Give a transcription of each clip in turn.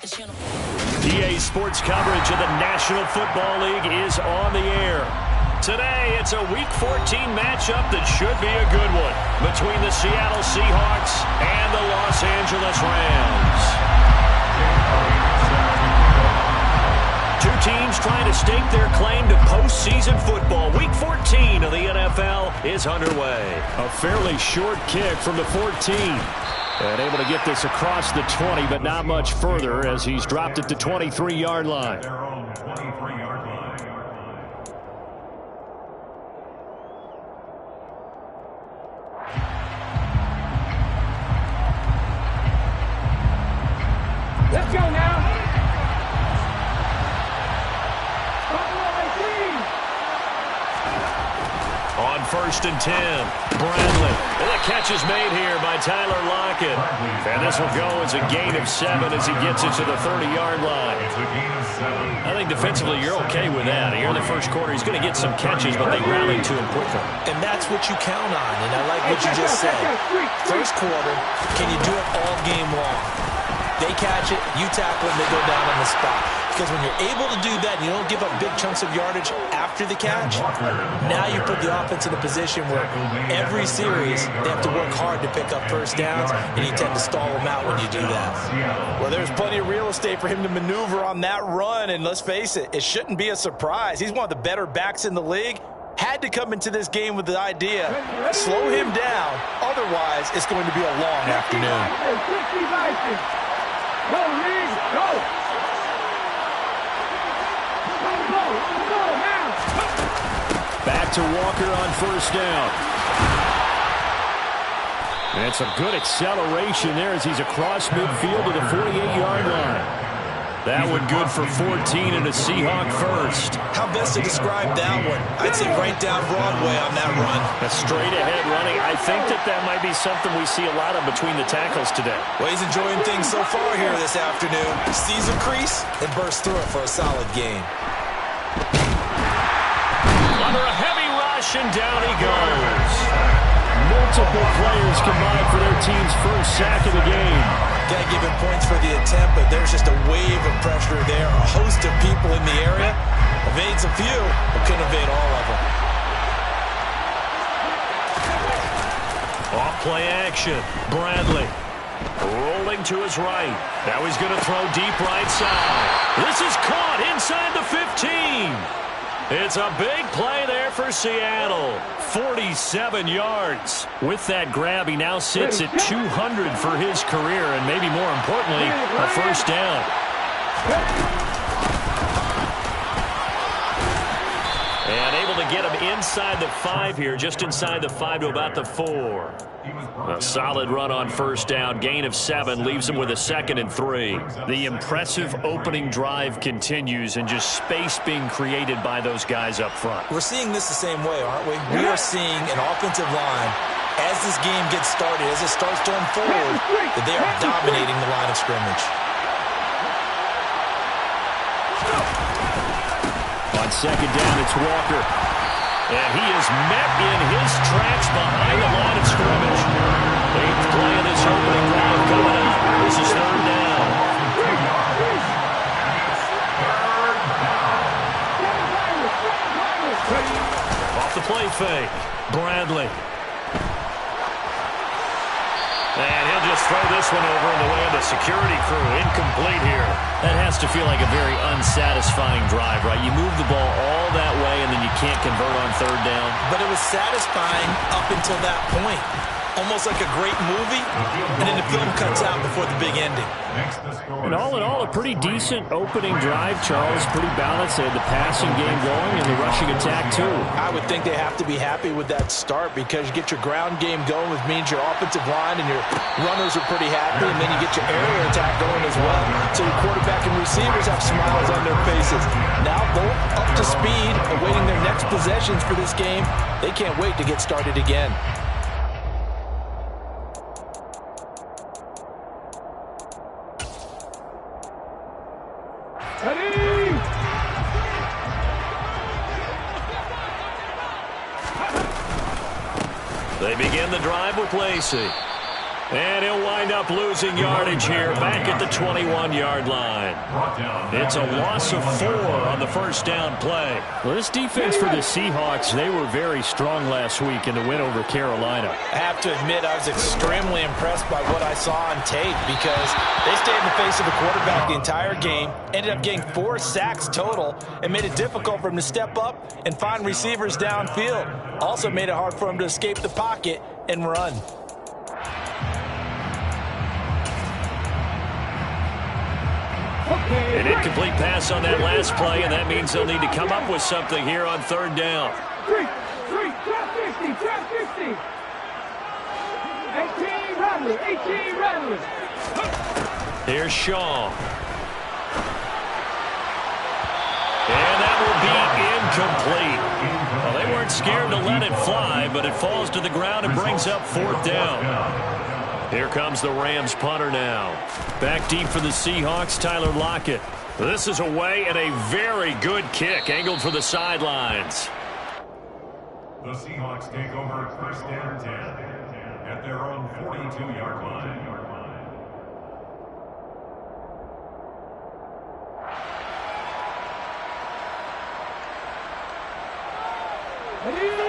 EA Sports coverage of the National Football League is on the air. Today, it's a Week 14 matchup that should be a good one between the Seattle Seahawks and the Los Angeles Rams. Two teams trying to stake their claim to postseason football. Week 14 of the NFL is underway. A fairly short kick from the 14. And able to get this across the 20, but not much further as he's dropped it to 23-yard line. Let's go now. On 1st and 10, Bradley. And the catch is made here by Tyler Lockett. And this will go as a gain of 7 as he gets it to the 30-yard line. I think defensively you're okay with that. Here in the first quarter, he's going to get some catches, but they rallied to him quickly. And that's what you count on, and I like what you just said. First quarter, can you do it all game long? They catch it, you tackle them, they go down on the spot. Because when you're able to do that and you don't give up big chunks of yardage after the catch, now you put the offense in a position where every series they have to work hard to pick up first downs, and you tend to stall them out when you do that. Well, there's plenty of real estate for him to maneuver on that run, and let's face it, it shouldn't be a surprise. He's one of the better backs in the league. Had to come into this game with the idea, slow him down, otherwise it's going to be a long afternoon. Go, Reed, go! Back to Walker on first down. And some good acceleration there as he's across midfield to the 48-yard line. That one good for 14 and a Seahawk first. How best to describe that one? I'd say right down Broadway on that run. A straight-ahead running. I think that might be something we see a lot of between the tackles today. Well, he's enjoying things so far here this afternoon. Sees a crease and bursts through it for a solid gain. Under a heavy rush, and down he goes. Multiple players combined for their team's first sack of the game. Got to give him points for the attempt, but there's just a wave of pressure there. A host of people in the area. Evades a few, but couldn't evade all of them. Off play action. Bradley rolling to his right. Now he's going to throw deep right side. This is caught inside the 15. It's a big play there for Seattle. 47 yards. With that grab, he now sits at 200 for his career, and maybe more importantly, a first down. And able to get him inside the 5 here, just inside the 5 to about the 4. A solid run on first down. Gain of 7 leaves him with a 2nd and 3. The impressive opening drive continues, and just space being created by those guys up front. We're seeing this the same way, aren't we? We are seeing an offensive line, as this game gets started, as it starts to unfold, that they are dominating the line of scrimmage. On second down, it's Walker. And he is met in his tracks behind the line of scrimmage. 8th play of this opening drive coming up. This is 3rd down. Off the play fake. Bradley. And he'll just throw this one over in the way of the security crew. Incomplete here. That has to feel like a very unsatisfying drive, right? You move the ball all that way, and then you can't convert on 3rd down. But it was satisfying up until that point. Almost like a great movie, and then the film cuts out before the big ending. And all in all, a pretty decent opening drive, Charles. Pretty balanced. They had the passing game going and the rushing attack, too. I would think they have to be happy with that start because you get your ground game going, which means your offensive line and your runners are pretty happy, and then you get your aerial attack going as well. So your quarterback and receivers have smiles on their faces. Now both up to speed, awaiting their next possessions for this game. They can't wait to get started again. They begin the drive with Lacey. And he'll wind up losing yardage here back at the 21-yard line. It's a loss of 4 on the first down play. Well, this defense for the Seahawks, they were very strong last week in the win over Carolina. I have to admit, I was extremely impressed by what I saw on tape because they stayed in the face of the quarterback the entire game, ended up getting 4 sacks total, and made it difficult for him to step up and find receivers downfield. Also made it hard for him to escape the pocket and run. An incomplete pass on that last play, and that means they'll need to come up with something here on third down. Trap 50, trap 50. 18 rattlers. Here's Shaw. And that will be incomplete. Well, they weren't scared to let it fly, but it falls to the ground and brings up fourth down. Here comes the Rams punter now. Back deep for the Seahawks, Tyler Lockett. This is away and a very good kick, angled for the sidelines. The Seahawks take over first and 10 at their own 42-yard line.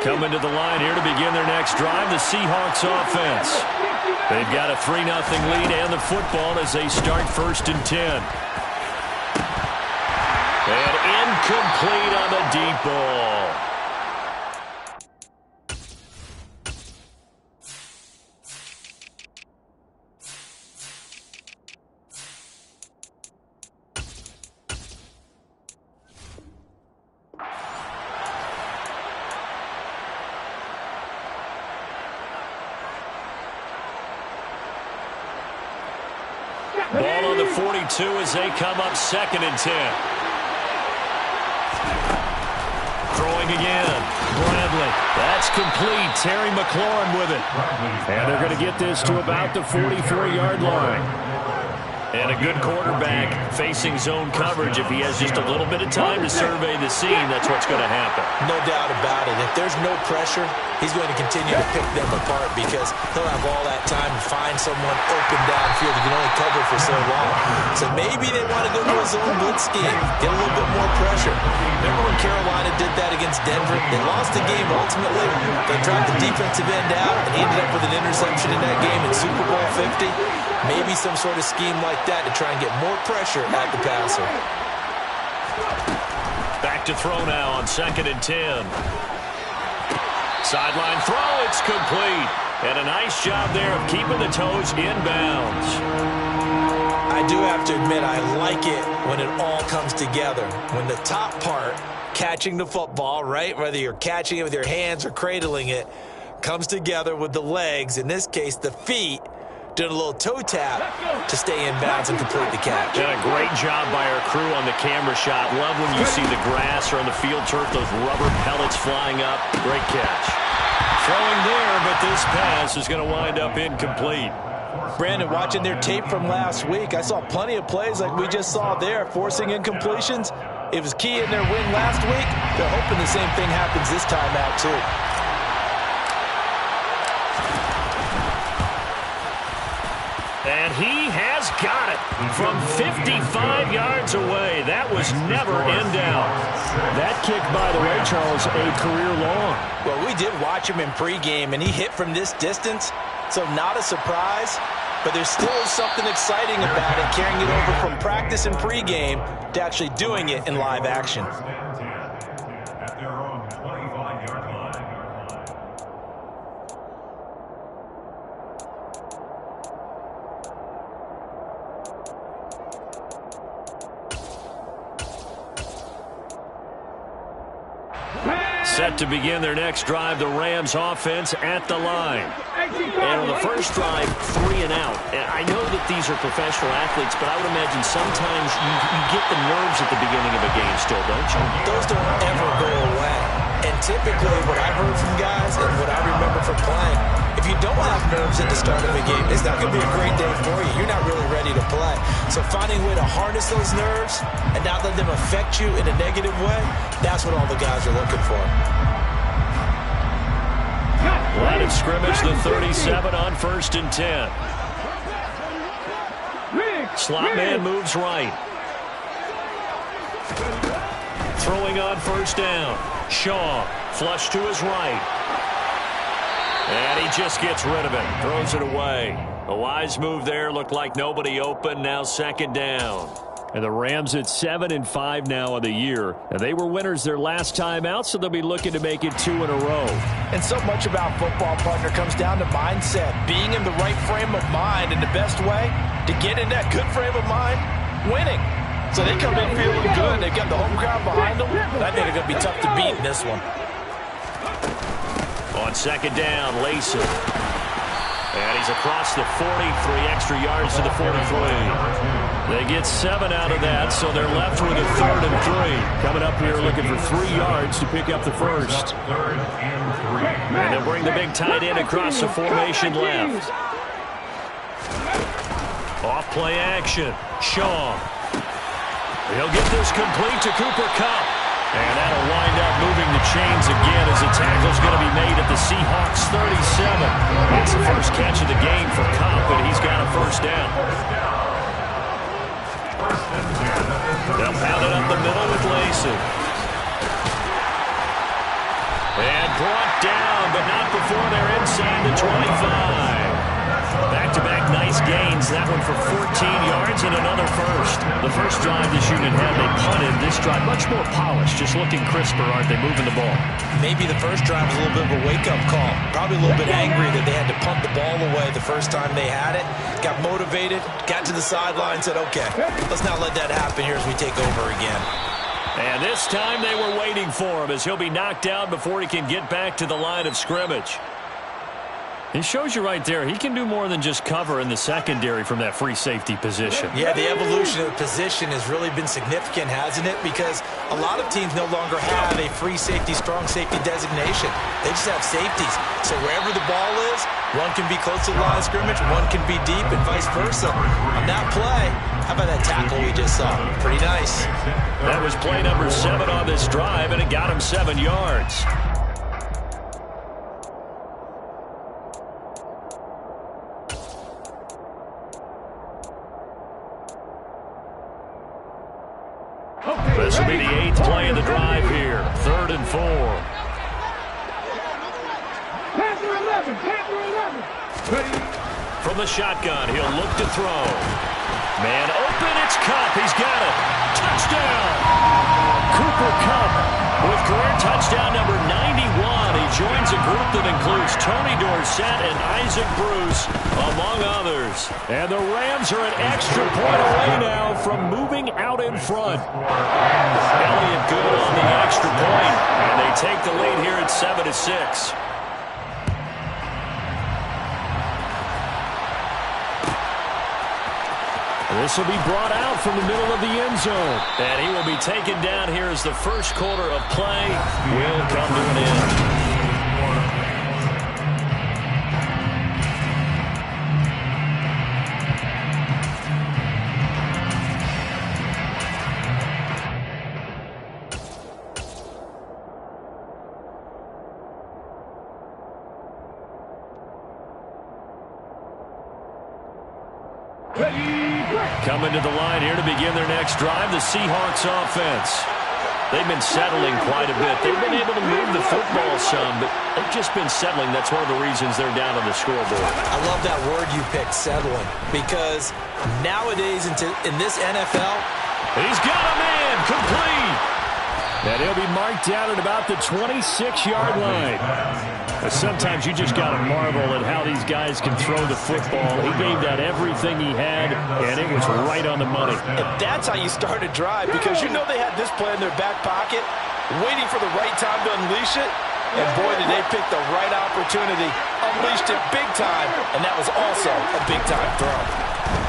Coming to the line here to begin their next drive, the Seahawks offense. They've got a 3-0 lead and the football as they start first and 10. And incomplete on the deep ball. Ball on the 42 as they come up second and 10. Throwing again. Bradley. That's complete. Terry McLaurin with it. And they're going to get this to about the 44-yard line. And a good quarterback facing zone coverage. If he has just a little bit of time to survey the scene, that's what's going to happen. No doubt about it. If there's no pressure, he's going to continue to pick them apart because he'll have all that time to find someone open downfield. He can only cover for so long. So maybe they want to go to a zone blitz scheme, get a little bit more pressure. Remember when Carolina did that against Denver? They lost the game ultimately. They dropped the defensive end out and ended up with an interception in that game in Super Bowl 50. Maybe some sort of scheme like that to try and get more pressure at the passer. Back to throw now on second and 10. Sideline throw, it's complete. And a nice job there of keeping the toes inbounds. I do have to admit, I like it when it all comes together. When the top part, catching the football, right, whether you're catching it with your hands or cradling it, comes together with the legs, in this case the feet, doing a little toe tap to stay in bounds and complete the catch. Done a great job by our crew on the camera shot. Love when you see the grass or on the field turf, those rubber pellets flying up. Great catch. Throwing there, but this pass is going to wind up incomplete. Brandon, watching their tape from last week, I saw plenty of plays like we just saw there, forcing incompletions. It was key in their win last week. They're hoping the same thing happens this time out, too. And he has got it from 55 yards away. That was never in doubt. That kick, by the way, Charles, a career long. Well, we did watch him in pregame, and he hit from this distance, so not a surprise. But there still is something exciting about it, carrying it over from practice and pregame to actually doing it in live action. At their own 25-yard line. Set to begin their next drive, the Rams offense at the line. And on the first drive, 3 and out. And I know that these are professional athletes, but I would imagine sometimes you get the nerves at the beginning of a game still, don't you? Those don't ever go away. And typically what I heard from guys and what I remember from playing, if you don't have nerves at the start of a game, it's not going to be a great day for you. You're not really ready to play. So finding a way to harness those nerves and not let them affect you in a negative way, that's what all the guys are looking for. Line of scrimmage, the 37 on 1st and 10. Slot man moves right. Throwing on 1st down. Shaw, flush to his right. And he just gets rid of it. Throws it away. A wise move there. Looked like nobody open. Now 2nd down. And the Rams at 7-5 now of the year. And they were winners their last time out, so they'll be looking to make it 2 in a row. And so much about football, partner, comes down to mindset. Being in the right frame of mind, and the best way to get in that good frame of mind, winning. So they come in feeling good. They've got the home crowd behind them. I think it's going to be tough to beat in this one. On 2nd down, Lacy. And he's across the 40, 3 extra yards to the 43. They get 7 out of that, so they're left with a 3rd and 3. Coming up here looking for 3 yards to pick up the first. And they'll bring the big tight end across the formation left. Off play action. Shaw. He'll get this complete to Cooper Kupp. And that'll wind up moving the chains again as the tackle's going to be made at the Seahawks 37. It's the first catch of the game for Kupp, and he's got a 1st down. They'll pound it up the middle with Lacy. And brought down, but not before they're inside the 25. Back-to-back nice gains. That one for 14 yards and another first. The first drive this unit had, they punted. This drive, much more polished, just looking crisper, aren't they, moving the ball? Maybe the first drive was a little bit of a wake-up call. Probably a little bit angry that they had to punt the ball away the first time they had it. Got motivated, got to the sideline, said, okay, let's not let that happen here as we take over again. And this time they were waiting for him as he'll be knocked down before he can get back to the line of scrimmage. It shows you right there, he can do more than just cover in the secondary from that free safety position. Yeah, the evolution of the position has really been significant, hasn't it? Because a lot of teams no longer have a free safety, strong safety designation. They just have safeties. So wherever the ball is, one can be close to the line of scrimmage, one can be deep, and vice versa. On that play, how about that tackle we just saw? Pretty nice. That was play number 7 on this drive, and it got him 7 yards. This will be the 8th play of the drive here. 3rd and 4. Panther 11, Panther 11. From the shotgun, he'll look to throw. Man open, it's Kupp. He's got it. Touchdown! Cooper Kupp with career touchdown number 91. He joins a group that includes Tony Dorsett and Isaac Bruce, among others. And the Rams are an extra point away now from moving out in front. Elliott good on the extra point, and they take the lead here at 7-6. This will be brought out from the middle of the end zone. And he will be taken down here as the first quarter of play will come to an end. Coming to the line here to begin their next drive, the Seahawks offense. They've been settling quite a bit. They've been able to move the football some, but they've just been settling. That's one of the reasons they're down on the scoreboard. I love that word you picked, settling, because nowadays in this NFL, he's got a man complete. And he'll be marked down at about the 26-yard line. Sometimes you just got to marvel at how these guys can throw the football. He gave that everything he had, and it was right on the money. And that's how you start a drive, because you know they had this play in their back pocket, waiting for the right time to unleash it. And boy, did they pick the right opportunity. Unleashed it big time, and that was also a big-time throw.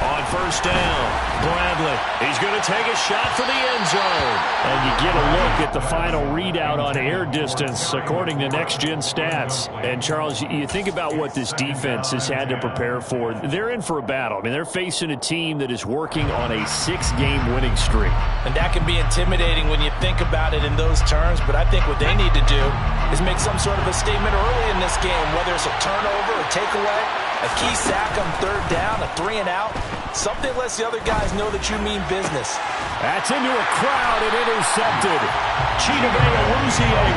On first down. Bradley, he's going to take a shot for the end zone. And you get a look at the final readout on air distance, according to Next Gen Stats. And, Charles, you think about what this defense has had to prepare for. They're in for a battle. I mean, they're facing a team that is working on a 6-game winning streak. And that can be intimidating when you think about it in those terms, but I think what they need to do is make some sort of a statement early in this game, whether it's a turnover, a takeaway, a key sack on third down, a 3-and-out. Something lets the other guys know that you mean business. That's into a crowd and intercepted. Chidobe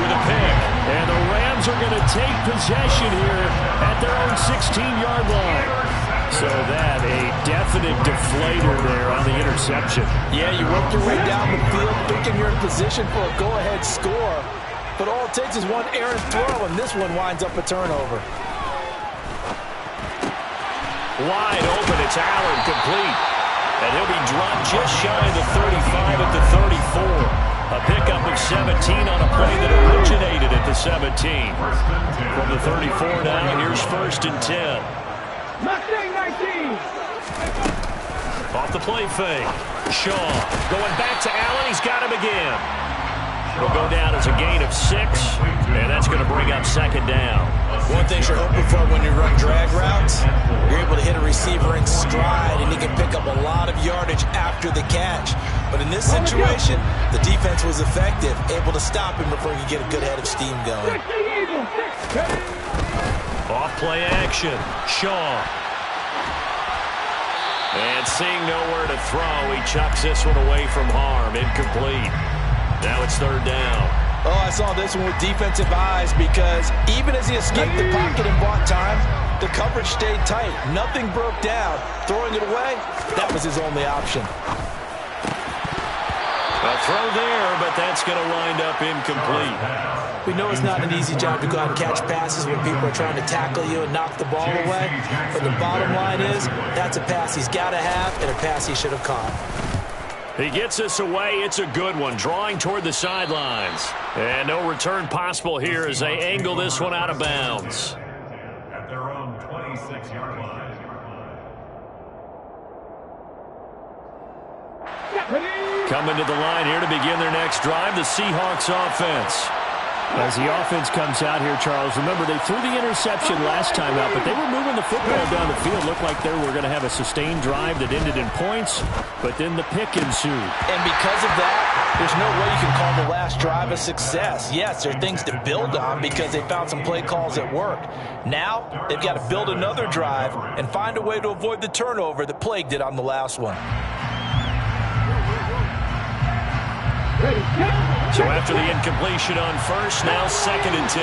with a pick. And the Rams are going to take possession here at their own 16-yard line. So that, a definite deflator there on the interception. Yeah, you work your way down the field, thinking you're in position for a go-ahead score. But all it takes is one errant throw, and this one winds up a turnover. Wide open, it's Allen, complete. And he'll be dropped just shy of the 35 at the 34. A pickup of 17 on a play that originated at the 17. From the 34 now, here's 1st and 10. Mustang 19. Off the play fake. Shaw going back to Allen. He's got him again. It'll go down as a gain of 6, and that's going to bring up 2nd down. One thing you're hoping for when you run drag routes, you're able to hit a receiver in stride, and he can pick up a lot of yardage after the catch. But in this situation, the defense was effective, able to stop him before he could get a good head of steam going. Off play action. Shaw. And seeing nowhere to throw, he chucks this one away from harm. Incomplete. Now it's 3rd down. Oh, I saw this one with defensive eyes because even as he escaped the pocket and bought time, the coverage stayed tight. Nothing broke down. Throwing it away, that was his only option. A throw there, but that's going to wind up incomplete. We know it's not an easy job to go out and catch passes when people are trying to tackle you and knock the ball away. But the bottom line is, that's a pass he's got to have and a pass he should have caught. He gets this away. It's a good one. Drawing toward the sidelines. And no return possible here as they angle this one out of bounds. At their own 26-yard line. Coming to the line here to begin their next drive, the Seahawks offense. As the offense comes out here, Charles, remember they threw the interception last time out, but they were moving the football down the field. Looked like they were going to have a sustained drive that ended in points, but then the pick ensued. And because of that, there's no way you can call the last drive a success. Yes, there are things to build on because they found some play calls that work. Now, they've got to build another drive and find a way to avoid the turnover that plagued it on the last one. So after the incompletion on first, now 2nd and 10.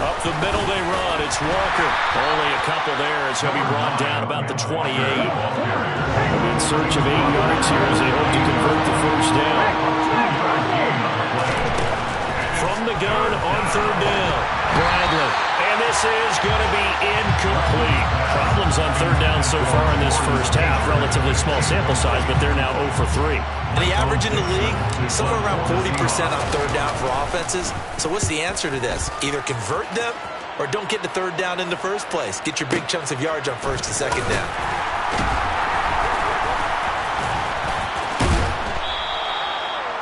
Up the middle they run. It's Walker. Only a couple there as he'll be brought down about the 28. In search of 8 yards here as they hope to convert the first down. From the gun on 3rd down. Bradley. And this is going to be incomplete. Problems on 3rd down so far in this first half. Relatively small sample size, but they're now 0 for 3. And the average in the league, somewhere around 40% on 3rd down for offenses. So what's the answer to this? Either convert them or don't get to 3rd down in the first place. Get your big chunks of yards on 1st and 2nd down.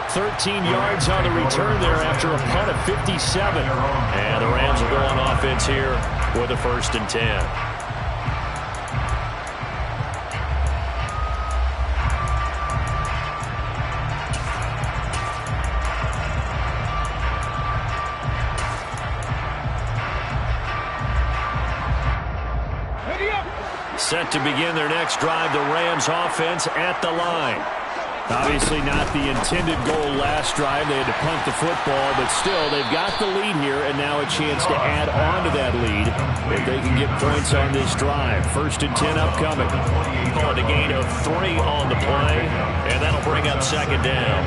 $13 yards on the return there after a punt of 57. And the Rams will go on offense here with a 1st and 10. Set to begin their next drive, the Rams offense at the line. Obviously not the intended goal last drive. They had to punt the football, but still, they've got the lead here, and now a chance to add on to that lead if they can get points on this drive. 1st and 10 upcoming. Call it a gain of 3 on the play, and that'll bring up 2nd down.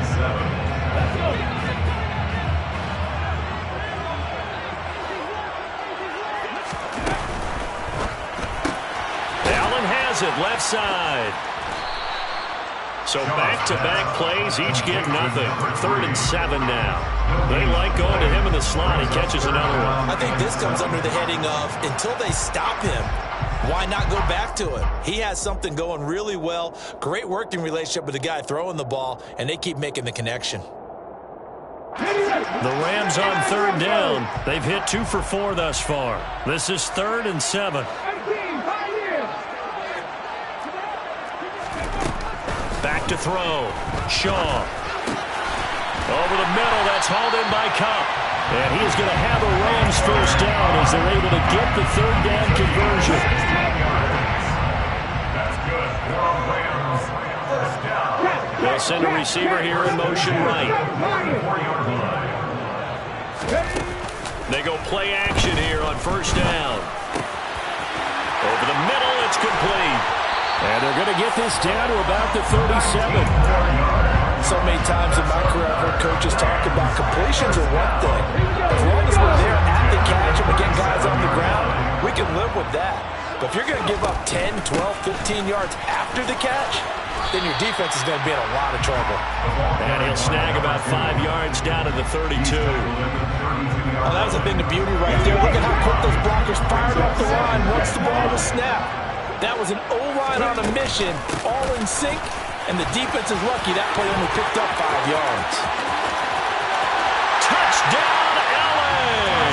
Allen has it, left side. So back-to-back plays, each get nothing. 3rd and 7 now. They like going to him in the slot. He catches another one. I think this comes under the heading of until they stop him, Why not go back to it? He has something going really well. Great working relationship with the guy throwing the ball, and they keep making the connection. The Rams on third down. They've hit 2 for 4 thus far. This is 3rd and 7. Back to throw. Shaw. Over the middle. That's hauled in by Cup. And he is going to have a Rams first down as they're able to get the 3rd down conversion. That's good. Rams, first down. They'll send a receiver here in motion right. They go play action here on first down. Over the middle, it's complete. And they're going to get this down to about the 37. So many times in my career, I've heard coaches talk about completions are one thing. As long as we're there at the catch and we get guys on the ground, we can live with that. But if you're going to give up 10, 12, 15 yards after the catch, then your defense is going to be in a lot of trouble. And he'll snag about 5 yards down to the 32. Oh, that was a thing of beauty right there. Look at how quick those blockers fired up the line once the ball was snapped. That was an O-line on a mission, all in sync. And the defense is lucky that play only picked up 5 yards. Touchdown, LA!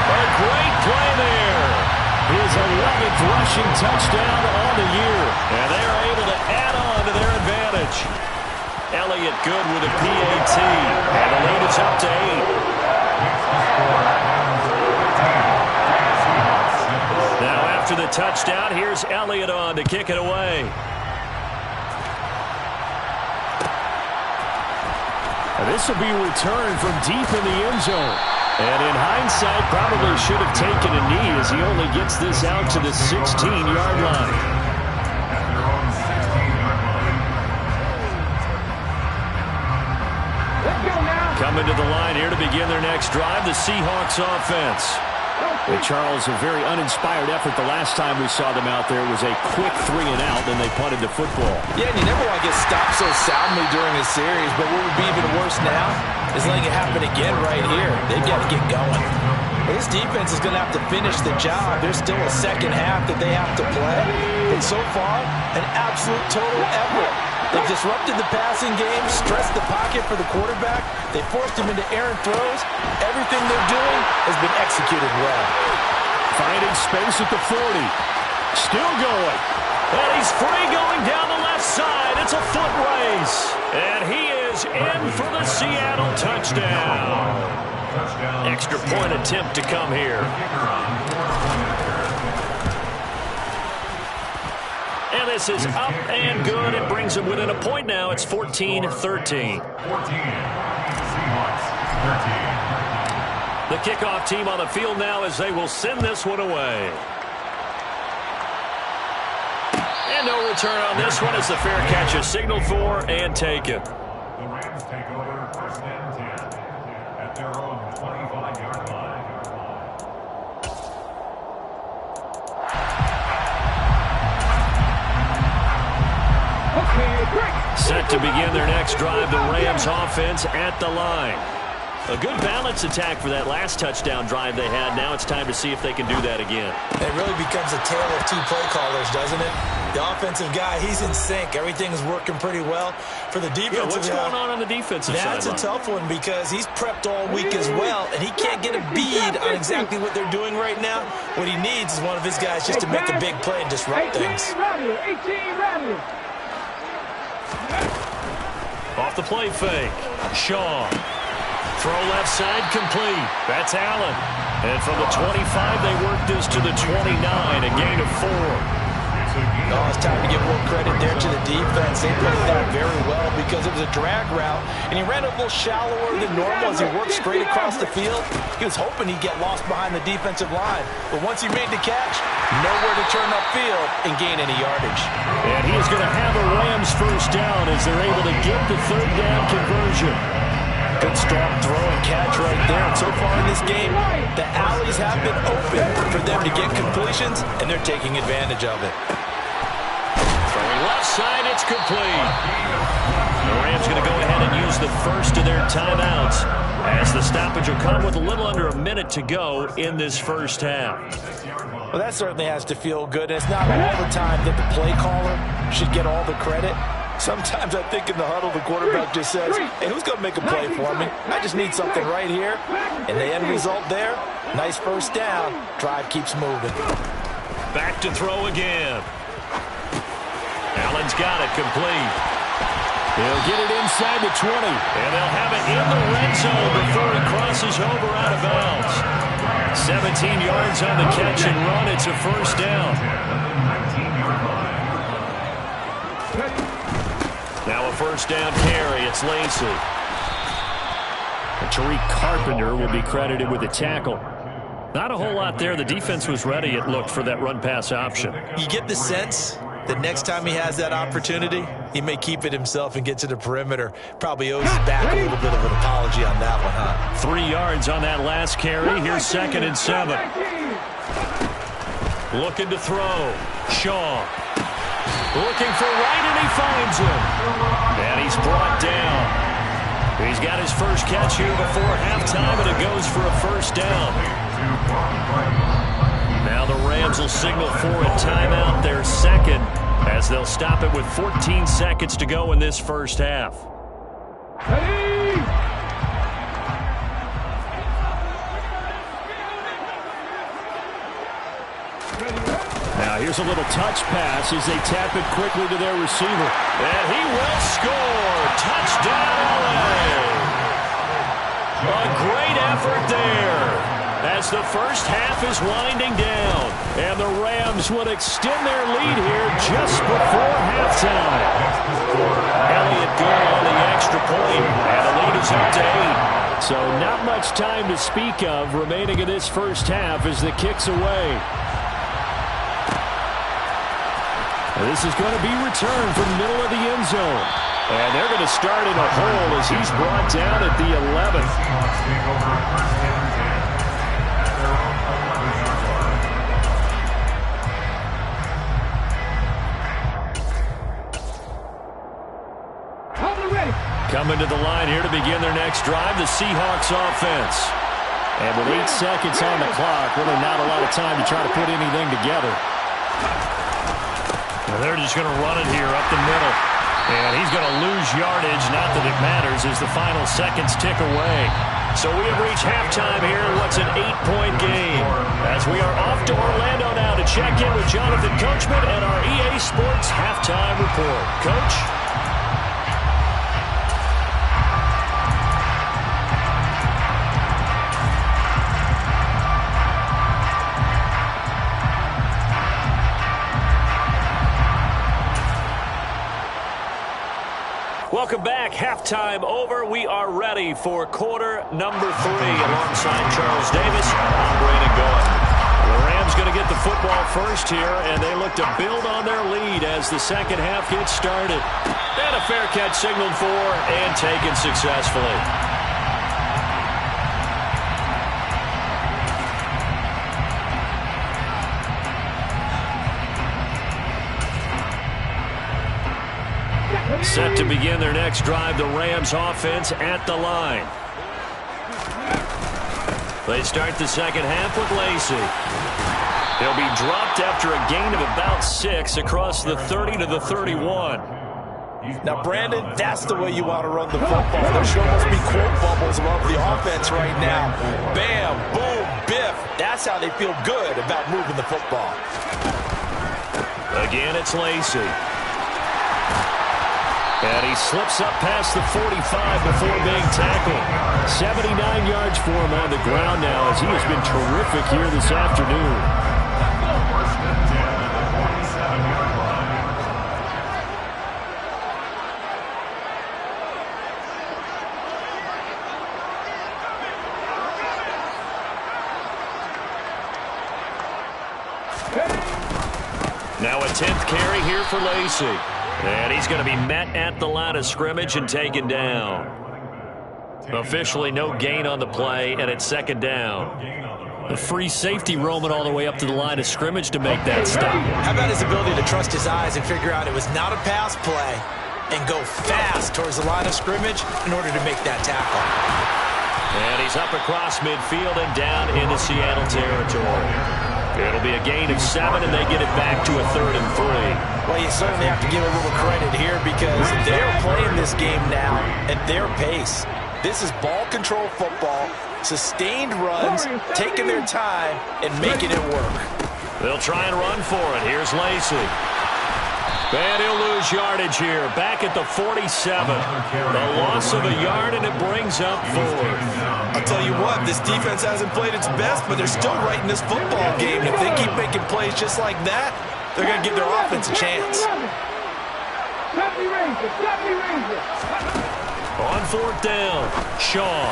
A great play there. His 11th rushing touchdown on the year. And they are able to add on to their advantage. Elliott good with a PAT. And the lead is up to 8. Now after the touchdown, here's Elliott on to kick it away. This will be a return from deep in the end zone. And in hindsight, probably should have taken a knee as he only gets this out to the 16-yard line. Coming to the line here to begin their next drive, the Seahawks offense. And Charles, a very uninspired effort the last time we saw them out there. It was a quick 3 and out, and they punted the football. Yeah, and you never want to get stopped so soundly during a series, but what would be even worse now is letting it happen again right here. They've got to get going. But this defense is going to have to finish the job. There's still a second half that they have to play. But so far, an absolute total effort. They've disrupted the passing game, stressed the pocket for the quarterback. They forced him into errant throws. Everything they're doing has been executed well. Finding space at the 40. Still going. And he's free going down the left side. It's a foot race. And he is in for the Seattle touchdown. Extra point attempt to come here. And this is up and good. It brings them within a point now. It's 14-13. 14. Seahawks, 13. The kickoff team on the field now as they will send this one away. And no return on this one as the fair catch is signaled for and taken. The Rams take over first and 10 at their own 25-yard line. Set to begin their next drive, the Rams offense at the line. A good balance attack for that last touchdown drive they had. Now it's time to see if they can do that again. It really becomes a tale of 2 play callers, doesn't it? The offensive guy, he's in sync. Everything's working pretty well. For the defensive what's going on the defensive side? That's a tough one because he's prepped all week as well, and he can't get a bead on exactly what they're doing right now. What he needs is one of his guys just to make a big play and disrupt things. Off the play fake. Shaw. Throw left side complete. That's Allen. And from the 25, they work this to the 29, a gain of 4. Oh, it's time to give more credit there to the defense. They played that very well because it was a drag route, and he ran a little shallower than normal as he worked straight across the field. He was hoping he'd get lost behind the defensive line, but once he made the catch, nowhere to turn upfield and gain any yardage. And he is going to have a Rams first down as they're able to get the 3rd down conversion. Good strong throw and catch right there. And so far in this game, the alleys have been open for them to get completions, and they're taking advantage of it. Throwing left side, it's complete. The Rams going to go ahead and use the first of their timeouts as the stoppage will come with a little under a minute to go in this first half. Well, that certainly has to feel good. And it's not all the time that the play caller should get all the credit. Sometimes I think in the huddle, the quarterback just says, hey, who's going to make a play for me? I just need something right here. And the end result there, nice first down. Drive keeps moving. Back to throw again. Allen's got it complete. He'll get it inside the 20. And they'll have it in the red zone before he crosses over out of bounds. 17 yards on the catch and run. It's a first down. Now a first down carry. It's Lacey. Tariq Carpenter will be credited with the tackle. Not a whole lot there. The defense was ready, it looked, for that run-pass option. You get the sense that next time he has that opportunity, he may keep it himself and get to the perimeter. Probably owes back a little bit of an apology on that one, huh? 3 yards on that last carry. Here's 2nd and 7. Looking to throw. Shaw. Looking for right, and he finds him. And he's brought down. He's got his first catch here before halftime, and it goes for a first down. Now the Rams will signal for a timeout, their second, as they'll stop it with 14 seconds to go in this first half. Now here's a little touch pass as they tap it quickly to their receiver. And he will score. Touchdown, LA. A great effort there as the first half is winding down. And the Rams would extend their lead here just before halftime. Elliott good on the extra point, and the lead is up to 8. So not much time to speak of remaining in this first half as the kick's away. This is going to be returned from the middle of the end zone. And they're going to start in a hole as he's brought down at the 11. Coming to the line here to begin their next drive, the Seahawks offense. And with 8 seconds on the clock, really not a lot of time to try to put anything together. And they're just going to run it here up the middle. And he's going to lose yardage, not that it matters, as the final seconds tick away. So we have reached halftime here in what's an 8-point game. As we are off to Orlando now to check in with Jonathan Coachman and our EA Sports Halftime Report. Coach? Welcome back. Halftime over. We are ready for quarter number 3. Alongside Charles Davis, I'm Brandon Gaudin. The Rams going to get the football first here, and they look to build on their lead as the second half gets started. And a fair catch signaled for and taken successfully. Set to begin their next drive, the Rams offense at the line. They start the second half with Lacey. He'll be dropped after a gain of about 6 across the 30 to the 31. Now, Brandon, that's the way you want to run the football. There should almost be quote bubbles above the offense right now. Bam, boom, biff. That's how they feel good about moving the football. Again, it's Lacey. And he slips up past the 45 before being tackled. 79 yards for him on the ground now as he has been terrific here this afternoon. Now a 10th carry here for Lacey. And he's going to be met at the line of scrimmage and taken down. Officially no gain on the play, and it's second down. A free safety roaming all the way up to the line of scrimmage to make that stop. How about his ability to trust his eyes and figure out it was not a pass play and go fast towards the line of scrimmage in order to make that tackle. And he's up across midfield and down into Seattle territory. It'll be a gain of 7, and they get it back to a 3rd and 3. Well, you certainly have to give a little credit here because they're playing this game now at their pace. This is ball control football, sustained runs, taking their time, and making it work. They'll try and run for it. Here's Lacy. And he'll lose yardage here, back at the 47. The loss of a yard, and it brings up 4th. I'll tell you what, this defense hasn't played its best, but they're still right in this football game. If they keep making plays just like that, they're going to give their offense a chance. On 4th down, Shaw.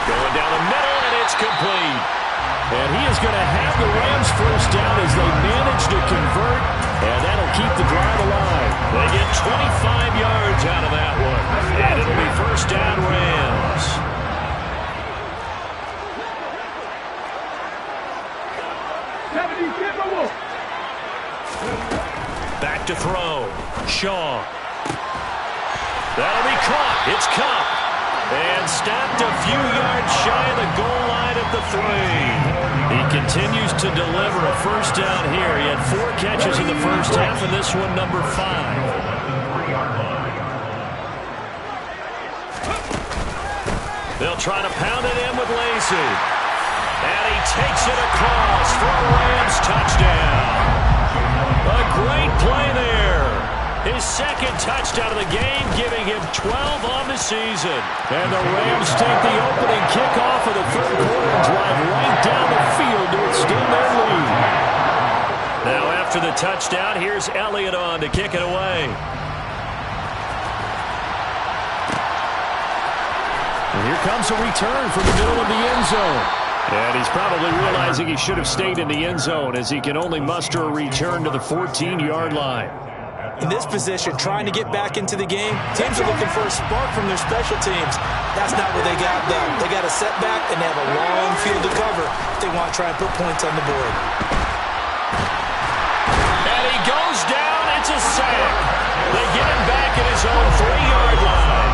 Going down the middle, and it's complete. And he is going to have the Rams first down as they manage to convert, and that'll keep the drive alive. They get 25 yards out of that one, and it'll be first down Rams. Back to throw. Shaw. That'll be caught. It's Cup. And stopped a few yards shy of the goal line at the 3. He continues to deliver a first down here. He had 4 catches in the first half, and this one number 5. They'll try to pound it in with Lacy. And he takes it across for a Rams touchdown. A great play there. His second touchdown of the game, giving him 12 on the season. And the Rams take the opening kickoff of the 3rd quarter and drive right down the field to extend their lead. Now after the touchdown, here's Elliott on to kick it away. And here comes a return from the middle of the end zone. And he's probably realizing he should have stayed in the end zone as he can only muster a return to the 14-yard line. In this position, trying to get back into the game, teams are looking for a spark from their special teams. That's not what they got, though. They got a setback, and they have a long field to cover if they want to try and put points on the board. And he goes down. It's a sack. They get him back at his own 3-yard line.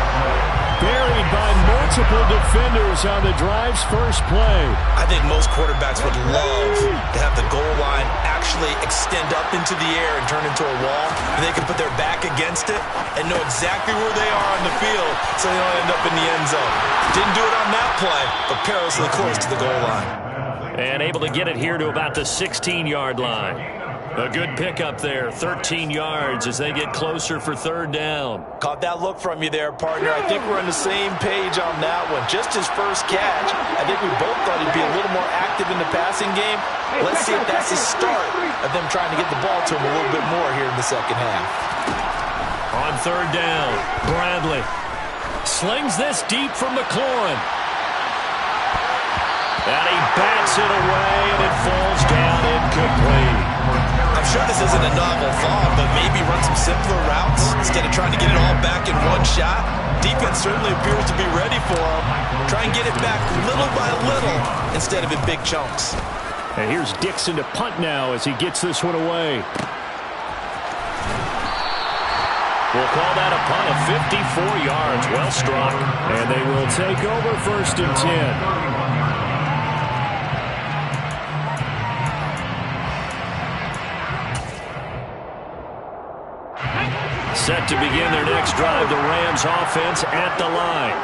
Buried by multiple defenders on the drive's first play. I think most quarterbacks would love to have the goal line actually extend up into the air and turn into a wall, and they can put their back against it and know exactly where they are on the field so they don't end up in the end zone. Didn't do it on that play, but perilously close to the goal line. And able to get it here to about the 16-yard line. A good pickup there, 13 yards as they get closer for 3rd down. Caught that look from you there, partner. I think we're on the same page on that one. Just his first catch. I think we both thought he'd be a little more active in the passing game. Let's see if that's the start of them trying to get the ball to him a little bit more here in the second half. On 3rd down, Bradley slings this deep from McLaurin. And he bats it away, and it falls down incomplete. I'm sure this isn't a novel thought, but maybe run some simpler routes instead of trying to get it all back in one shot. Defense certainly appears to be ready for him. Try and get it back little by little instead of in big chunks. And here's Dixon to punt now as he gets this one away. We'll call that a punt of 54 yards. Well struck. And they will take over 1st and 10. Set to begin their next drive, the Rams offense at the line.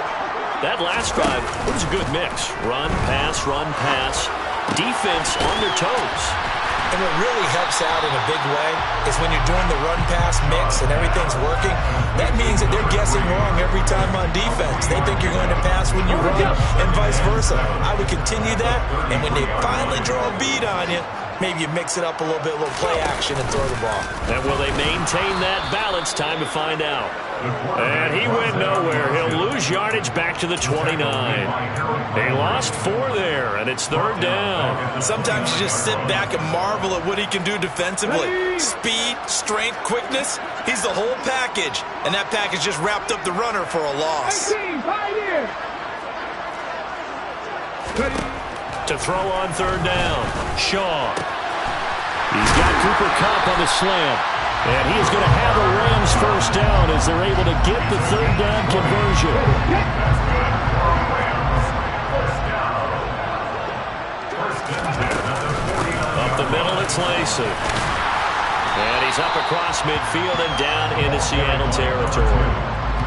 That last drive was a good mix. Run, pass, defense on their toes. And what really helps out in a big way is when you're doing the run-pass mix and everything's working, that means that they're guessing wrong every time on defense. They think you're going to pass when you run and vice versa. I would continue that, and when they finally draw a beat on you, maybe you mix it up a little bit, a little play action and throw the ball. And will they maintain that balance? Time to find out. And he went nowhere. He'll lose yardage back to the 29. They lost 4 there, and it's 3rd down. Sometimes you just sit back and marvel at what he can do defensively. Speed, strength, quickness, he's the whole package. And that package just wrapped up the runner for a loss. To throw on 3rd down, Shaw. He's got Cooper Kupp on the slant. And he is going to have a Rams first down as they're able to get the 3rd down conversion. middle, it's Lacey. And he's up across midfield and down into Seattle territory.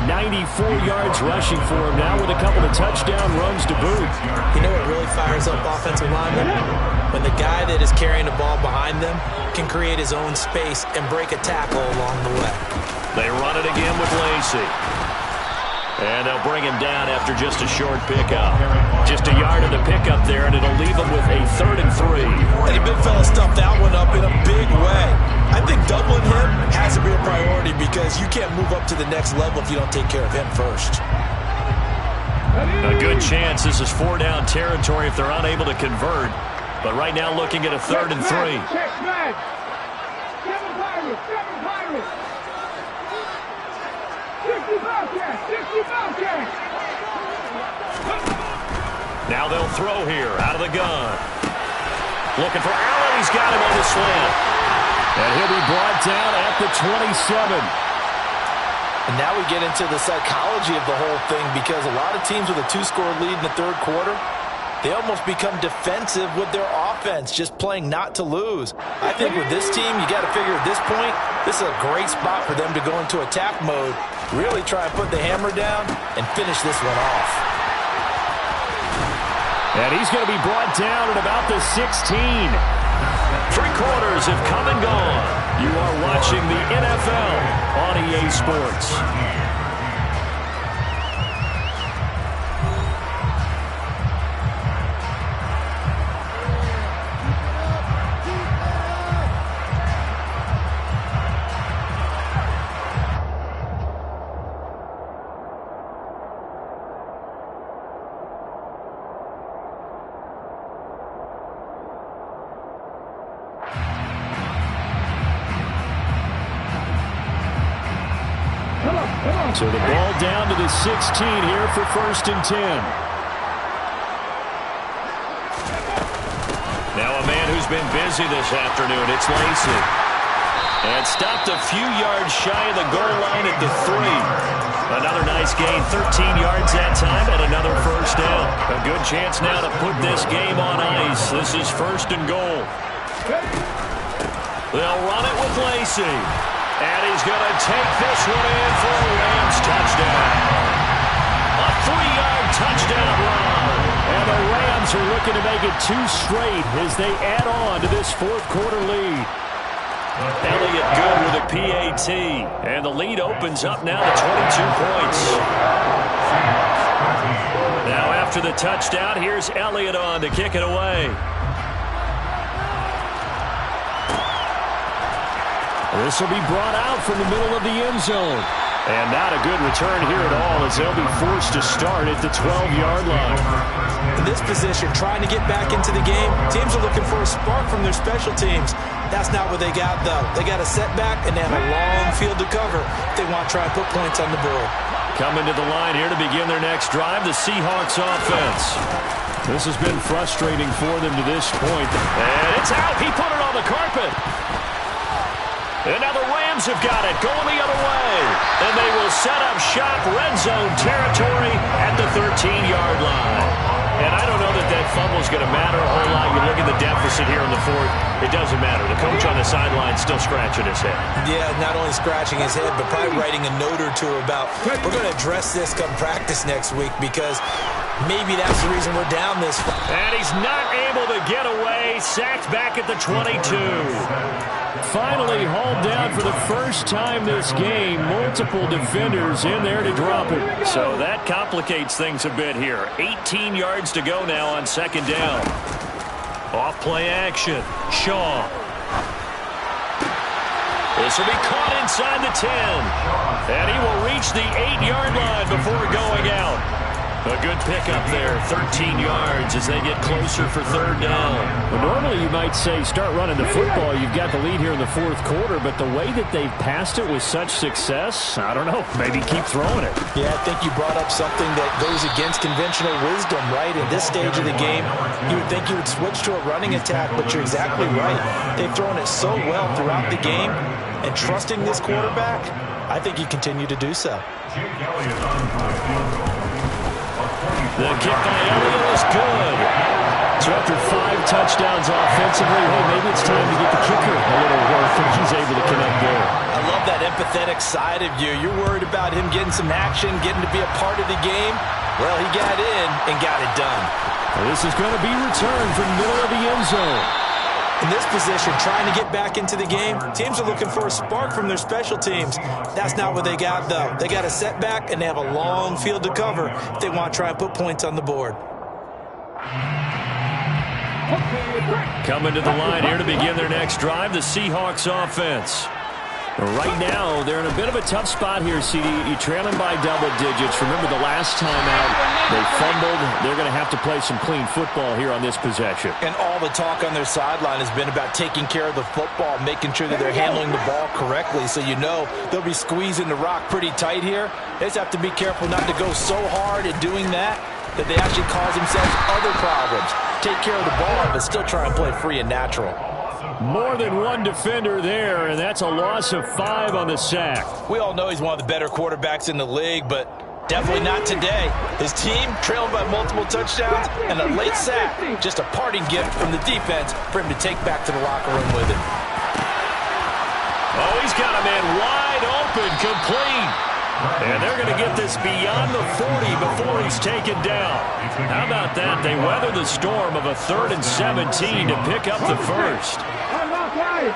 94 yards rushing for him now with a couple of touchdown runs to boot. You know what really fires up offensive linemen? When the guy that is carrying the ball behind them can create his own space and break a tackle along the way. They run it again with Lacey. And they'll bring him down after just a short pickup. Just a yard of the pickup there, and it'll leave him with a 3rd and 3. And the big fella stuffed that one up in a big way. I think doubling him has to be a priority because you can't move up to the next level if you don't take care of him first. A good chance this is 4-down territory if they're unable to convert. But right now looking at a 3rd and 3. Now they'll throw here out of the gun. Looking for Allen. He's got him on the slant. And he'll be brought down at the 27. And now we get into the psychology of the whole thing because a lot of teams with a 2-score lead in the 3rd quarter, they almost become defensive with their offense, just playing not to lose. I think with this team, you got to figure at this point, this is a great spot for them to go into attack mode, really try and put the hammer down and finish this one off. And he's going to be brought down at about the 16. 3 quarters have come and gone. You are watching the NFL on EA Sports. So the ball down to the 16 here for 1st and 10. Now a man who's been busy this afternoon, it's Lacey. And stopped a few yards shy of the goal line at the 3. Another nice gain, 13 yards that time, and another 1st down. A good chance now to put this game on ice. This is 1st and goal. They'll run it with Lacey. And he's going to take this one in for a Rams touchdown. A 3-yard touchdown run. And the Rams are looking to make it 2 straight as they add on to this 4th quarter lead. Elliott good with a PAT. And the lead opens up now to 22 points. Now after the touchdown, here's Elliott on to kick it away. This will be brought out from the middle of the end zone. And not a good return here at all as they'll be forced to start at the 12-yard line. In this position, trying to get back into the game, teams are looking for a spark from their special teams. That's not what they got, though. They got a setback, and they have a long field to cover if they want to try and put points on the board. Coming to the line here to begin their next drive, the Seahawks offense. This has been frustrating for them to this point. And it's out. He put it on the carpet. And now the Rams have got it, going the other way. And they will set up shop, red zone territory at the 13-yard line. And I don't know that that fumble is going to matter a whole lot. You look at the deficit here in the 4th, it doesn't matter. The coach on the sideline still scratching his head. Yeah, not only scratching his head, but probably writing a note or two about, we're going to address this come practice next week because maybe that's the reason we're down this far. And he's not able to get away. Sacked back at the 22. Finally hauled down for the first time this game. Multiple defenders in there to drop it. So that complicates things a bit here. 18 yards to go now on 2nd down. Off play action. Shaw. This will be caught inside the 10. And he will reach the 8-yard line before going out. A good pickup there, 13 yards as they get closer for 3rd down. Well, normally you might say start running the football. You've got the lead here in the 4th quarter, but the way that they've passed it with such success, I don't know, maybe keep throwing it. Yeah, I think you brought up something that goes against conventional wisdom, right? In this stage of the game, you would think you would switch to a running attack, but you're exactly right. They've thrown it so well throughout the game, and trusting this quarterback, I think you continue to do so. The kick by Elliott is good. So after 5 touchdowns offensively, hey, maybe it's time to get the kicker a little work, and he's able to connect there. I love that empathetic side of you. You're worried about him getting some action, getting to be a part of the game. Well, he got in and got it done. Well, this is going to be returned from the middle of the end zone. In this position, trying to get back into the game, teams are looking for a spark from their special teams. That's not what they got, though. They got a setback, and they have a long field to cover if they want to try and put points on the board. Coming to the line here to begin their next drive, the Seahawks offense. Right now, they're in a bit of a tough spot here, CD. You're trailing by double digits. Remember the last time out, they fumbled. They're going to have to play some clean football here on this possession. And all the talk on their sideline has been about taking care of the football, making sure that they're handling the ball correctly. So you know they'll be squeezing the rock pretty tight here. They just have to be careful not to go so hard at doing that they actually cause themselves other problems. Take care of the ball, but still try and play free and natural. More than one defender there, and that's a loss of 5 on the sack. We all know he's one of the better quarterbacks in the league, but definitely not today. His team trailing by multiple touchdowns and a late sack. Just a parting gift from the defense for him to take back to the locker room with him. Oh, he's got a man wide open, complete. And they're going to get this beyond the 40 before he's taken down. How about that? They weather the storm of a 3rd and 17 to pick up the first. I'm not lying.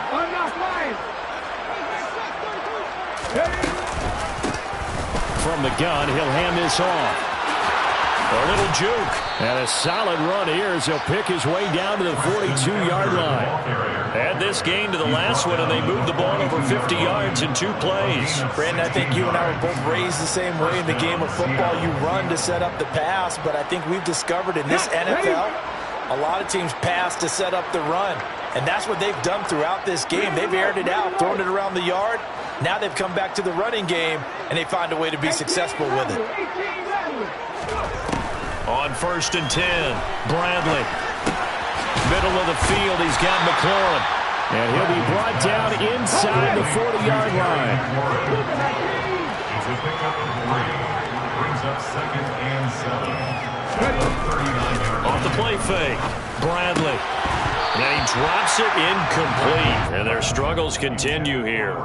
From the gun, he'll hand this off. A little juke. And a solid run here as he'll pick his way down to the 42-yard line. Add this gain to the last one, and they moved the ball over 50 yards in 2 plays. Brandon, I think you and I were both raised the same way in the game of football. You run to set up the pass, but I think we've discovered in this NFL, a lot of teams pass to set up the run. And that's what they've done throughout this game. They've aired it out, thrown it around the yard. Now they've come back to the running game, and they find a way to be successful with it. On 1st and 10, Bradley. Middle of the field, he's got McLaurin. And he'll be brought down inside the 40-yard line. Brings up 2nd and 7. Off the play fake, Bradley. And he drops it incomplete. And their struggles continue here.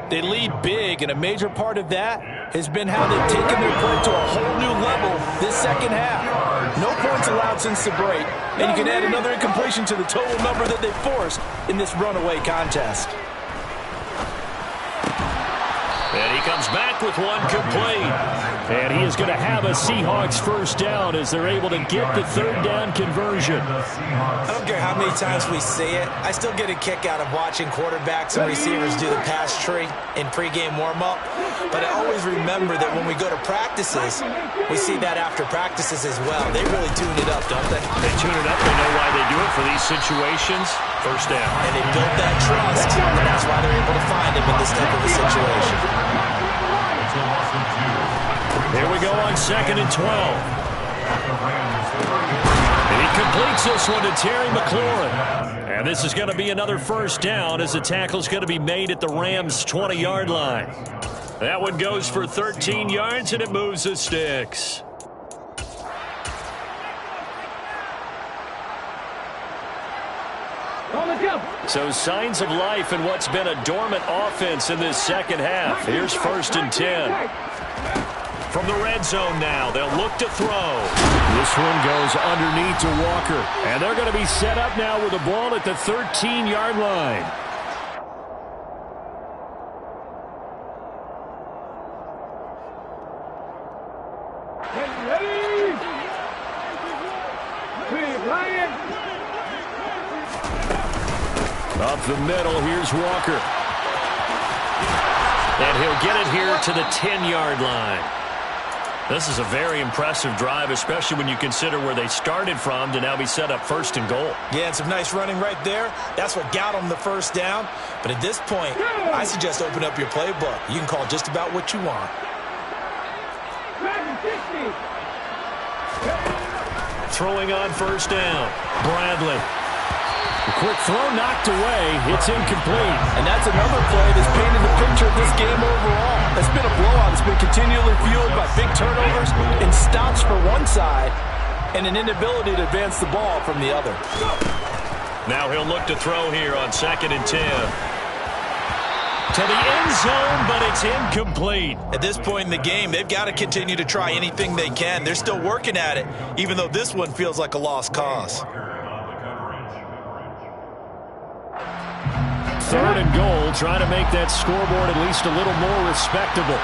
They lead big, and a major part of that has been how they've taken their play to a whole new level this second half. No points allowed since the break, and you can add another incompletion to the total number that they forced in this runaway contest. And he comes back with one complete. And he is going to have a Seahawks first down as they're able to get the 3rd down conversion. I don't care how many times we see it. I still get a kick out of watching quarterbacks and receivers do the pass tree in pregame warm-up. But I always remember that when we go to practices, we see that after practices as well. They really tune it up, don't they? They tune it up. They know why they do it for these situations. First down. And they built that trust, and that's why they're able to find him in this type of a situation. Here we go on 2nd and 12. And he completes this one to Terry McLaurin. And this is going to be another first down as the tackle's going to be made at the Rams' 20-yard line. That one goes for 13 yards, and it moves the sticks. So signs of life in what's been a dormant offense in this second half. Here's 1st and 10. From the red zone now, they'll look to throw. This one goes underneath to Walker. And they're going to be set up now with the ball at the 13-yard line. Up the middle, here's Walker. And he'll get it here to the 10-yard line. This is a very impressive drive, especially when you consider where they started from to now be set up 1st and goal. Yeah, and some nice running right there. That's what got them the first down. But at this point, I suggest open up your playbook. You can call just about what you want. Throwing on 1st down, Bradley. A quick throw knocked away. It's incomplete. And that's another play that's painted the picture of this game overall. It's been a blowout. It's been continually fueled by big turnovers and stops for one side and an inability to advance the ball from the other. Now he'll look to throw here on 2nd and 10. To the end zone, but it's incomplete. At this point in the game, they've got to continue to try anything they can. They're still working at it, even though this one feels like a lost cause. 3rd and goal, trying to make that scoreboard at least a little more respectable.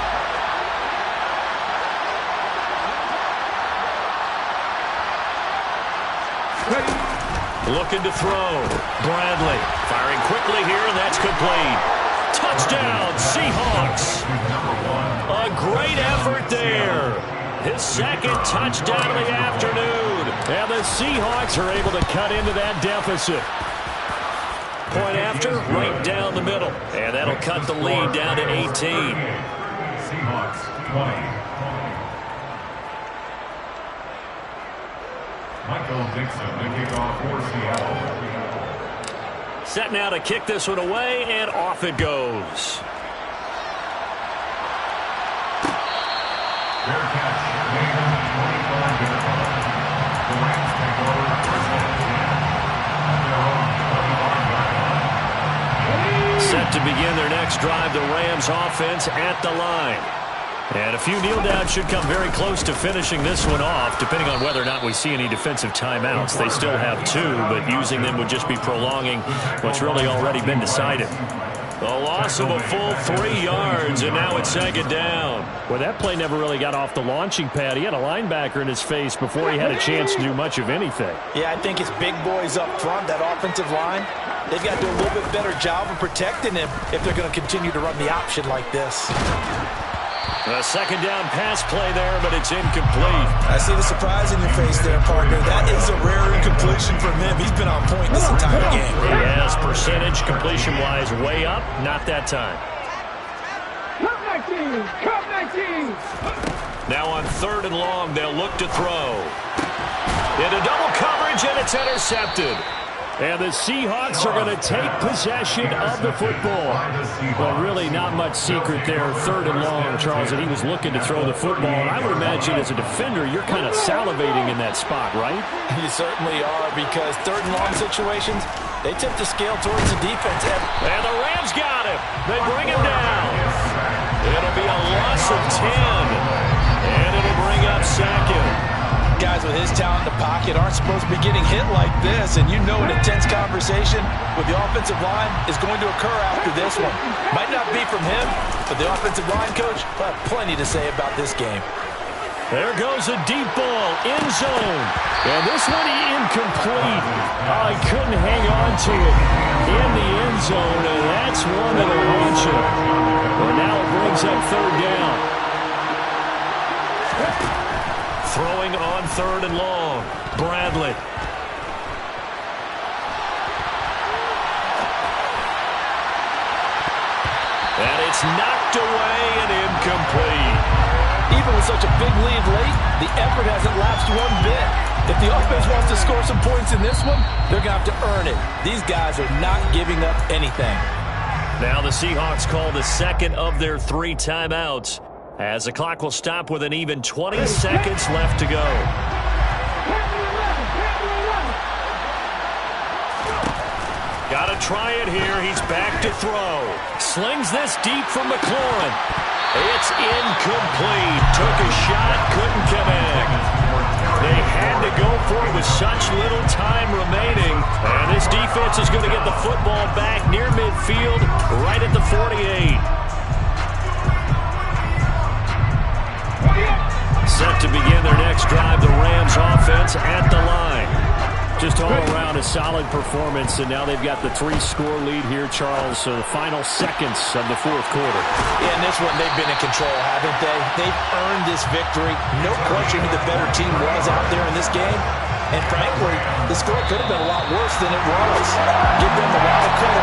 Looking to throw. Bradley firing quickly here, and that's complete. Touchdown, Seahawks. A great effort there. His 2nd touchdown of the afternoon. And the Seahawks are able to cut into that deficit. Point after, right down the middle. And that'll cut the lead down to 18. Seahawks 20. Michael Dixon, the kickoff for Seattle. Set now to kick this one away, and off it goes. Fair catch, Nathan, 25 yards. The Rams take over 1st and 10 at their own 25 yard line. Set to begin their next drive, the Rams offense at the line. And a few kneel downs should come very close to finishing this one off, depending on whether or not we see any defensive timeouts. They still have 2, but using them would just be prolonging what's really already been decided. A loss of a full 3 yards, and now it's 2nd down. Well, that play never really got off the launching pad. He had a linebacker in his face before he had a chance to do much of anything. Yeah, I think it's big boys up front, that offensive line. They've got to do a little bit better job of protecting him if they're going to continue to run the option like this. A 2nd down pass play there, but it's incomplete. I see the surprise in your face there, partner. That is a rare incompletion from him. He's been on point this entire game. He has percentage completion-wise way up, not that time. Come 19! Come 19! Now on 3rd and long, they'll look to throw. Into double coverage, and it's intercepted. And the Seahawks are going to take possession of the football. But really not much secret there. 3rd and long, Charles, and he was looking to throw the football. And I would imagine as a defender, you're kind of salivating in that spot, right? You certainly are, because 3rd and long situations, they tip the scale towards the defense. And the Rams got him. They bring him down. It'll be a loss of 10. And it'll bring up 2nd. Guys with his talent in the pocket aren't supposed to be getting hit like this, and you know an intense conversation with the offensive line is going to occur after this one. Might not be from him, but the offensive line coach will have plenty to say about this game. There goes a deep ball, end zone. And this one incomplete. Oh, he couldn't hang on to it in the end zone, and that's one that'll launch him. Well, now it brings up 3rd down. Throwing on 3rd and long. Bradley. And it's knocked away and incomplete. Even with such a big lead late, the effort hasn't lapsed one bit. If the offense wants to score some points in this one, they're going to have to earn it. These guys are not giving up anything. Now the Seahawks call the 2nd of their 3 timeouts, as the clock will stop with an even 20 seconds left to go. Got to try it here. He's back to throw. Slings this deep from McLaurin. It's incomplete. Took a shot, couldn't connect. They had to go for it with such little time remaining. And this defense is going to get the football back near midfield, right at the 48. Set to begin their next drive, the Rams offense at the line. Just all around a solid performance, and now they've got the 3-score lead here, Charles. So the final seconds of the 4th quarter. Yeah, in this one, they've been in control, haven't they? They've earned this victory. No question who the better team was out there in this game. And frankly, the score could have been a lot worse than it was. Give them a lot of credit.